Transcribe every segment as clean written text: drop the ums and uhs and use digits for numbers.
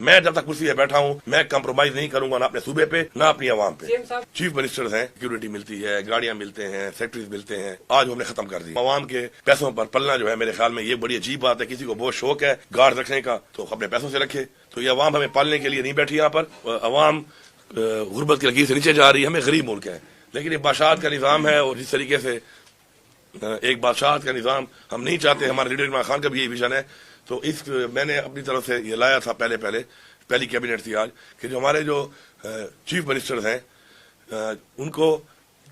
میں جب تک کرسی پہ بیٹھا ہوں میں کمپرومائز نہیں کروں گا نہ اپنے صوبے پہ نہ اپنی عوام پہ. چیف منسٹرز ہیں, سیکورٹی ملتی ہے, گاڑیاں ملتے ہیں, سیکٹریز ملتے ہیں, آج ہم نے ختم کر دی. عوام کے پیسوں پر پلنا جو ہے میرے خیال میں یہ بڑی عجیب بات ہے. کسی کو بہت شوق ہے گارڈ رکھنے کا تو اپنے پیسوں سے رکھے. تو یہ عوام ہمیں پالنے کے لیے نہیں بیٹھی یہاں پر. عوام غربت کی لکیر سے نیچے جا رہی ہے. ہمیں غریب ملک ہے لیکن یہ بادشاہت کا نظام ہے, اور جس طریقے سے ایک بادشاہت کا نظام ہم نہیں چاہتے. ہمارے لیڈر عمران خان کا بھی یہی ویژن ہے. تو میں نے اپنی طرف سے یہ لایا تھا پہلی کیبنٹ تھی آج کہ جو ہمارے جو چیف منسٹرز ہیں ان کو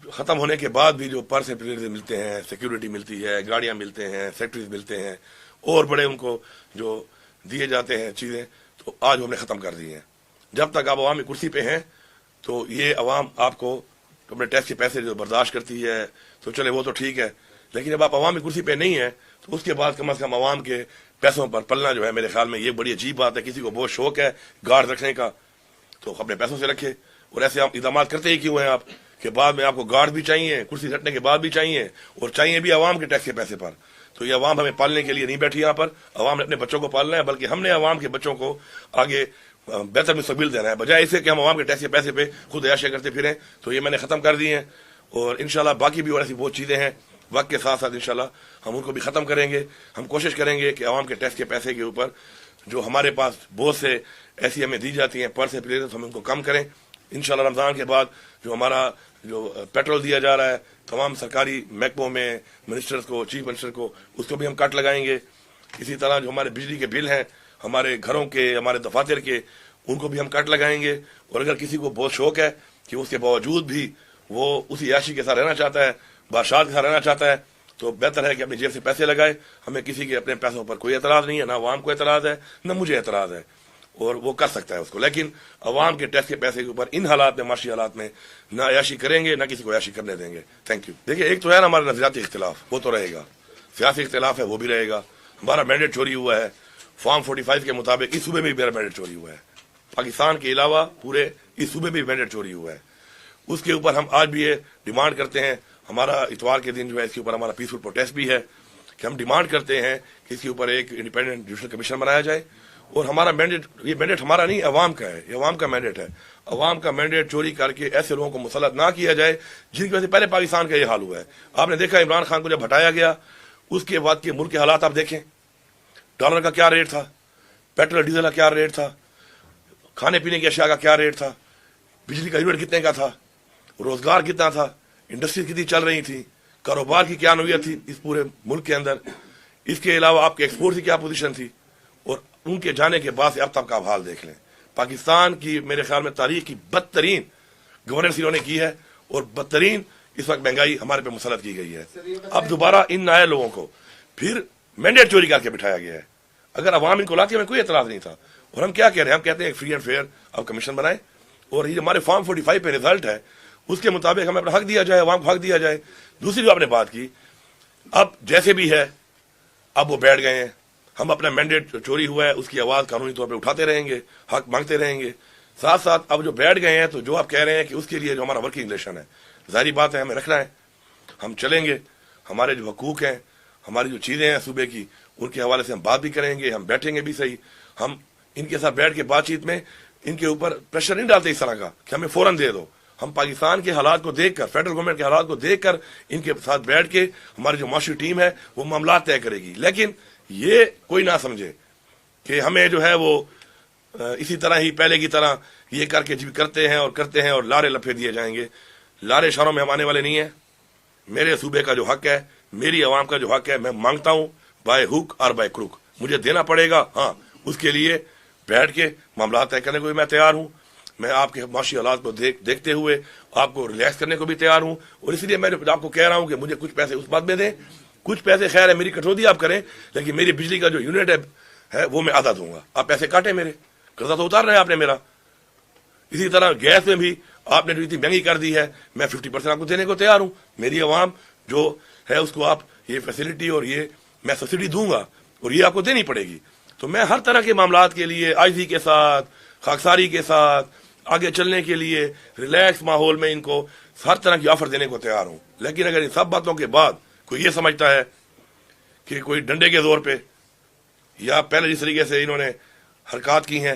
ختم ہونے کے بعد بھی جو پرس ملتے ہیں, سیکورٹی ملتی ہے, گاڑیاں ملتے ہیں, سیکٹریز ملتے ہیں, اور بڑے ان کو جو دیے جاتے ہیں چیزیں, تو آج ہم نے ختم کر دی ہیں. جب تک آپ عوامی کرسی پہ ہیں تو یہ عوام آپ کو اپنے ٹیکس کے پیسے جو برداشت کرتی ہے تو چلے وہ تو ٹھیک ہے, لیکن جب آپ عوامی کرسی پہ نہیں ہیں تو اس کے بعد کم از کم عوام کے پیسوں پر پلنا جو ہے میرے خیال میں یہ بڑی عجیب بات ہے. کسی کو بہت شوق ہے گارڈ رکھنے کا تو اپنے پیسوں سے رکھے. اور ایسے آپ اقدامات کرتے ہی کیوں ہیں آپ کہ بعد میں آپ کو گارڈ بھی چاہیے, کرسی ہٹنے کے بعد بھی چاہیے, اور چاہیے بھی عوام کے ٹیکس کے پیسے پر. تو یہ عوام ہمیں پالنے کے لیے نہیں بیٹھی یہاں پر. عوام نے اپنے بچوں کو پالنا ہے, بلکہ ہم نے عوام کے بچوں کو آگے بہتر مستقبل دینا ہے, بجائے اسے کہ ہم عوام کے ٹیکس کے پیسے پہ خود عیاشیاں کرتے پھریں. تو یہ میں نے ختم کر دی ہیں, اور انشاءاللہ باقی بھی اور ایسی بہت چیزیں ہیں وقت کے ساتھ ساتھ انشاءاللہ ہم ان کو بھی ختم کریں گے. ہم کوشش کریں گے کہ عوام کے ٹیکس کے پیسے کے اوپر جو ہمارے پاس بہت سے ایسی ہمیں دی جاتی ہیں پر سے پلیز ہم ان کو کم کریں. انشاءاللہ رمضان کے بعد جو ہمارا جو پیٹرول دیا جا رہا ہے تمام سرکاری محکموں میں منسٹرز کو, چیف منسٹر کو, اس کو بھی ہم کٹ لگائیں گے. اسی طرح جو ہمارے بجلی کے بل ہیں ہمارے گھروں کے, ہمارے دفاتر کے, ان کو بھی ہم کٹ لگائیں گے. اور اگر کسی کو بہت شوق ہے کہ اس کے باوجود بھی وہ اسی عیاشی کے ساتھ رہنا چاہتا ہے, بادشاہت کے ساتھ رہنا چاہتا ہے, تو بہتر ہے کہ اپنی جیب سے پیسے لگائے. ہمیں کسی کے اپنے پیسوں پر کوئی اعتراض نہیں ہے, نہ عوام کو اعتراض ہے نہ مجھے اعتراض ہے, اور وہ کر سکتا ہے اس کو. لیکن عوام کے ٹیکس کے پیسے کے اوپر ان حالات میں, معاشی حالات میں نہ عیاشی کریں گے نہ کسی کو عیاشی کرنے دیں گے. Thank you. دیکھیے ایک تو ہے نا ہمارا نظریاتی اختلاف, وہ تو رہے گا. سیاسی اختلاف ہے وہ بھی رہے گا. ہمارا مینڈیٹ چوری ہوا ہے فارم 45 کے مطابق. اس صوبے میں بھی میرا مینڈیٹ چوری ہوا ہے. پاکستان کے علاوہ پورے اس صوبے میں بھی مینڈیٹ چوری ہوا ہے. اس کے اوپر ہم آج بھی یہ ڈیمانڈ کرتے ہیں. ہمارا اتوار کے دن جو ہے اس کے اوپر ہمارا پیسفل پروٹیسٹ بھی ہے کہ ہم ڈیمانڈ کرتے ہیں کہ اس کے اوپر ایک انڈیپینڈنٹ جوڈیشل کمیشن بنایا جائے. اور ہمارا مینڈیٹ, یہ مینڈیٹ ہمارا نہیں عوام کا ہے, یہ عوام کا مینڈیٹ ہے. عوام کا مینڈیٹ چوری کر کے ایسے لوگوں کو مسلط نہ کیا جائے جن کی وجہ سے پہلے پاکستان کا یہ حال ہوا ہے. آپ نے دیکھا عمران خان کو جب ہٹایا گیا اس کے بعد کے ملک کے حالات آپ دیکھیں. ڈالر کا کیا ریٹ تھا, پیٹرول ڈیزل کا کیا ریٹ تھا, کھانے پینے کی اشیاء کا کیا ریٹ تھا, بجلی کا یونٹ کتنے کا تھا, روزگار کتنا تھا, انڈسٹری کتنی چل رہی تھی, کاروبار کی کیا نوعیت تھی اس پورے ملک کے اندر. اس کے علاوہ آپ کے ایکسپورٹ کی کیا پوزیشن تھی. اور ان کے جانے کے بعد سے اب تک کا حال دیکھ لیں. پاکستان کی میرے خیال میں تاریخ کی بدترین گورننس انہوں نے کی ہے, اور بدترین اس وقت مہنگائی ہمارے پہ مسلط کی گئی ہے. اب دوبارہ ان نئے لوگوں کو پھر مینڈیٹ چوری کر کے بٹھایا گیا ہے. اگر عوام ان کو لاتی ہمیں کوئی اعتراض نہیں تھا. اور ہم کیا کہہ رہے ہیں, ہم کہتے ہیں ایک فری اینڈ فیئر اب کمیشن بنائیں, اور یہ ہمارے فارم 45 پہ رزلٹ ہے اس کے مطابق ہمیں اپنا حق دیا جائے, عوام کو حق دیا جائے. دوسری جو آپ نے بات کی, اب جیسے بھی ہے اب وہ بیٹھ گئے ہیں. ہم اپنا مینڈیٹ چوری ہوا ہے اس کی آواز قانونی طور پہ اٹھاتے رہیں گے, حق مانگتے رہیں گے. ساتھ ساتھ اب جو بیٹھ گئے ہیں تو جو آپ کہہ رہے ہیں کہ اس کے لیے جو ہمارا ورکنگ ریلیشن ہے, ظاہری بات ہے ہمیں رکھنا ہے. ہم چلیں گے, ہمارے جو حقوق ہیں, ہماری جو چیزیں ہیں صوبے کی, ان کے حوالے سے ہم بات بھی کریں گے, ہم بیٹھیں گے بھی صحیح. ہم ان کے ساتھ بیٹھ کے بات چیت میں ان کے اوپر پریشر نہیں ڈالتے اس طرح کا کہ ہمیں فوراً دے دو. ہم پاکستان کے حالات کو دیکھ کر, فیڈرل گورنمنٹ کے حالات کو دیکھ کر ان کے ساتھ بیٹھ کے ہماری جو معاشی ٹیم ہے وہ معاملات طے کرے گی. لیکن یہ کوئی نہ سمجھے کہ ہمیں جو ہے وہ اسی طرح ہی پہلے کی طرح یہ کر کے کرتے ہیں اور لارے لپے دیے جائیں گے. لارے شہروں میں ہم آنے والے نہیں ہیں. میرے صوبے کا جو حق ہے, میری عوام کا جو حق ہے, میں مانگتا ہوں بائی ہوک اور بائی کروک مجھے دینا پڑے گا. ہاں, اس کے لیے بیٹھ کے معاملات طے کرنے کو بھی میں تیار ہوں. میں آپ کے معاشی حالات کو دیکھتے ہوئے آپ کو ریلیکس کرنے کو بھی تیار ہوں. اور اس لیے میں آپ کو کہہ رہا ہوں کہ مجھے کچھ پیسے اس بات میں دیں, کچھ پیسے خیر ہے میری کٹوتی آپ کریں, لیکن میری بجلی کا جو یونٹ ہے وہ میں آدھا دوں گا. آپ پیسے کاٹیں, میرے قرضہ تو اتار رہے ہیں آپ نے میرا. اسی طرح گیس میں بھی آپ نے جو اتنی مہنگی کر دی ہے میں 50% آپ کو دینے کو تیار ہوں. میری عوام جو ہے اس کو آپ یہ فیسلٹی اور یہ میں سبسڈی دوں گا, اور یہ آپ کو دینی پڑے گی. تو میں ہر طرح کے معاملات کے لیے عاجزی کے ساتھ, خاکساری کے ساتھ آگے چلنے کے لیے ریلیکس ماحول میں ان کو ہر طرح کی آفر دینے کو تیار ہوں. لیکن اگر ان سب باتوں کے بعد کوئی یہ سمجھتا ہے کہ کوئی ڈنڈے کے زور پہ یا پہلے جس طریقے سے انہوں نے حرکات کی ہیں